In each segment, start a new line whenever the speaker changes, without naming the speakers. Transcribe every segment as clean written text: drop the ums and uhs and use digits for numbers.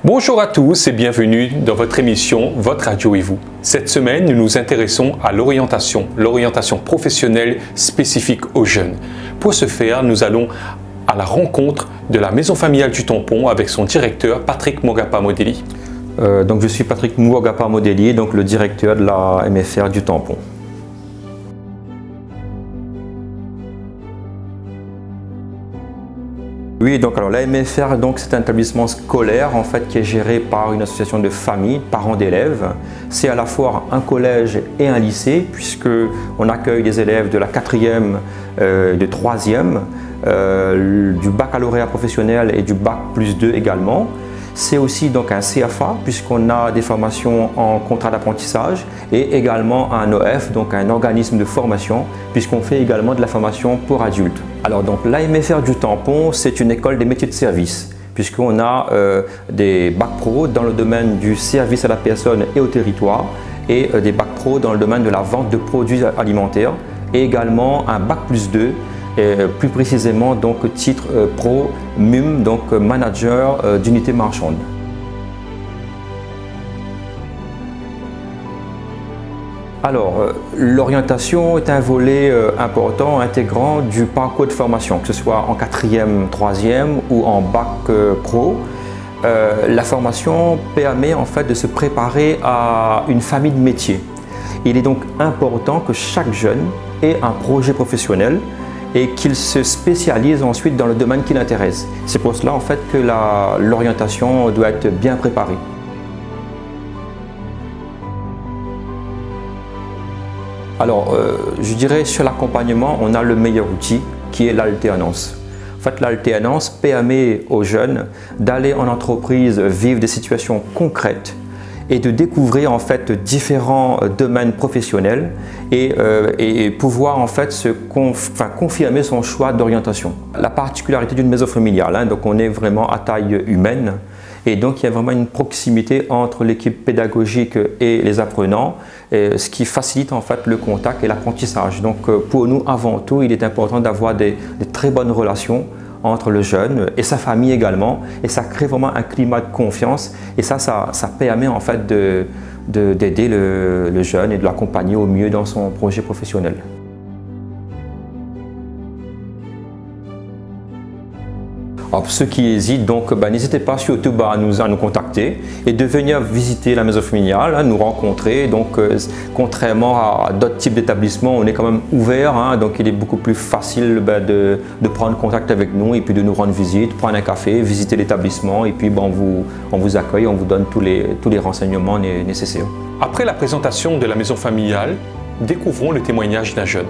Bonjour à tous et bienvenue dans votre émission Votre radio et vous. Cette semaine, nous nous intéressons à l'orientation professionnelle spécifique aux jeunes. Pour ce faire, nous allons à la rencontre de la maison familiale du Tampon avec son directeur Patrick Mogapa-Modeli.
Donc je suis Patrick Mogapa-Modeli, donc le directeur de la MFR du Tampon. Oui, donc alors la MFR, c'est un établissement scolaire en fait qui est géré par une association de familles, parents d'élèves. C'est à la fois un collège et un lycée puisque on accueille des élèves de la 4e, de 3e, du baccalauréat professionnel et du bac plus 2 également. C'est aussi donc un CFA puisqu'on a des formations en contrat d'apprentissage et également un OF, donc un organisme de formation, puisqu'on fait également de la formation pour adultes. Alors donc l'AMFR du Tampon, c'est une école des métiers de service puisqu'on a des bacs pro dans le domaine du service à la personne et au territoire et des bacs pro dans le domaine de la vente de produits alimentaires et également un bac plus 2. Et plus précisément donc titre pro MUM, donc manager d'unité marchande. Alors l'orientation est un volet important, intégrant du parcours de formation, que ce soit en 4e, 3e ou en bac pro. La formation permet en fait de se préparer à une famille de métiers. Il est donc important que chaque jeune ait un projet professionnel et qu'il se spécialise ensuite dans le domaine qui l'intéresse. C'est pour cela en fait que l'orientation doit être bien préparée. Alors, je dirais sur l'accompagnement, on a le meilleur outil qui est l'alternance. En fait, l'alternance permet aux jeunes d'aller en entreprise vivre des situations concrètes et de découvrir en fait différents domaines professionnels et pouvoir en fait confirmer son choix d'orientation. La particularité d'une maison familiale, donc on est vraiment à taille humaine et donc il y a vraiment une proximité entre l'équipe pédagogique et les apprenants, ce qui facilite en fait le contact et l'apprentissage. Donc pour nous, avant tout, il est important d'avoir des très bonnes relations entre le jeune et sa famille également, et ça crée vraiment un climat de confiance et ça permet en fait d'aider le jeune et de l'accompagner au mieux dans son projet professionnel. Alors pour ceux qui hésitent, n'hésitez pas surtout à nous contacter et de venir visiter la maison familiale, nous rencontrer. Donc contrairement à d'autres types d'établissements, on est quand même ouvert, donc il est beaucoup plus facile de prendre contact avec nous et puis de nous rendre visite, prendre un café, visiter l'établissement et puis on vous accueille, on vous donne tous les renseignements nécessaires.
Après la présentation de la maison familiale, découvrons le témoignage d'un jeune.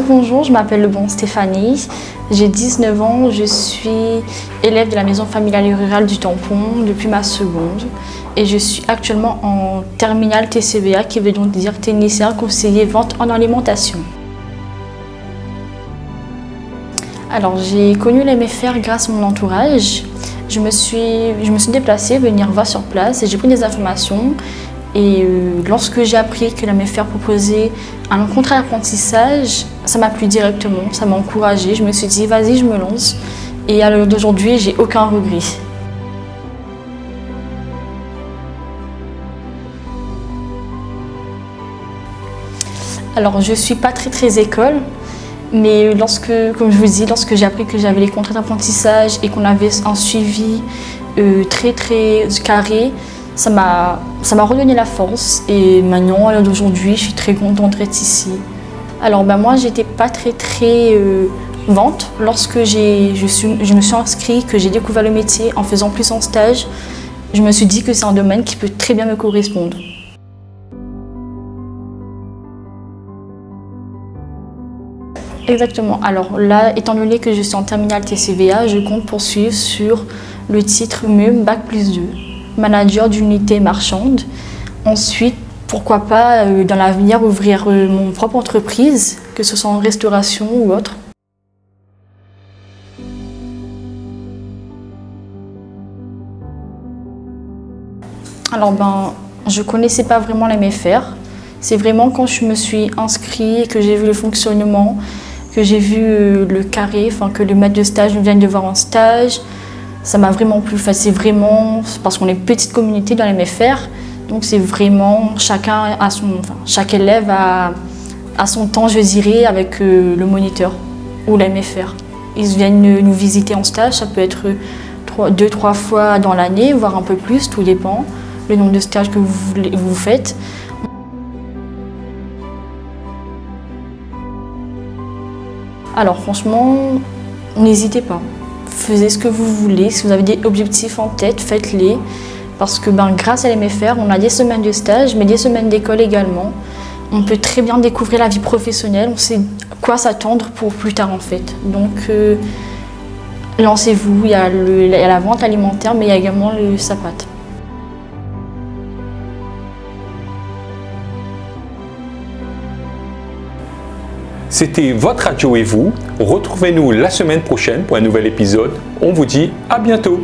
Bonjour, je m'appelle Lebon Stéphanie, j'ai 19 ans, je suis élève de la maison familiale et rurale du Tampon depuis ma seconde et je suis actuellement en terminale TCVA qui veut donc dire technicien conseiller vente en alimentation. Alors j'ai connu les MFR grâce à mon entourage, je me suis déplacée venir voir sur place et j'ai pris des informations. Et lorsque j'ai appris que la MFR proposait un contrat d'apprentissage, ça m'a plu directement, ça m'a encouragée. Je me suis dit, vas-y, je me lance. Et à l'heure d'aujourd'hui, j'ai aucun regret. Alors, je ne suis pas très école, mais comme je vous dis, lorsque j'ai appris que j'avais les contrats d'apprentissage et qu'on avait un suivi très carré, ça m'a redonné la force et maintenant, à l'heure d'aujourd'hui, je suis très contente d'être ici. Alors moi, j'étais pas très vente. Lorsque je me suis inscrite, que j'ai découvert le métier en faisant plusieurs stages, je me suis dit que c'est un domaine qui peut très bien me correspondre. Exactement. Alors là, étant donné que je suis en terminale TCVA, je compte poursuivre sur le titre MUM Bac plus 2. Manager d'unité marchande. Ensuite, pourquoi pas dans l'avenir ouvrir mon propre entreprise, que ce soit en restauration ou autre. Alors je connaissais pas vraiment la MFR. C'est vraiment quand je me suis inscrite, que j'ai vu le fonctionnement, que j'ai vu le carré, que le maître de stage vienne de voir en stage, ça m'a vraiment plu. Enfin, c'est vraiment, parce qu'on est une petite communauté dans l'MFR, donc c'est vraiment chaque élève a son temps, je dirais, avec le moniteur ou l'MFR. Ils viennent nous visiter en stage, ça peut être 2-3 fois dans l'année, voire un peu plus, tout dépend le nombre de stages que vous faites. Alors franchement, n'hésitez pas. Faites ce que vous voulez. Si vous avez des objectifs en tête, faites-les. Parce que grâce à l'MFR, on a des semaines de stage, mais des semaines d'école également. On peut très bien découvrir la vie professionnelle. On sait quoi s'attendre pour plus tard en fait. Donc lancez-vous. Il y a la vente alimentaire, mais il y a également le SAPAT.
C'était votre radio et vous. Retrouvez-nous la semaine prochaine pour un nouvel épisode. On vous dit à bientôt.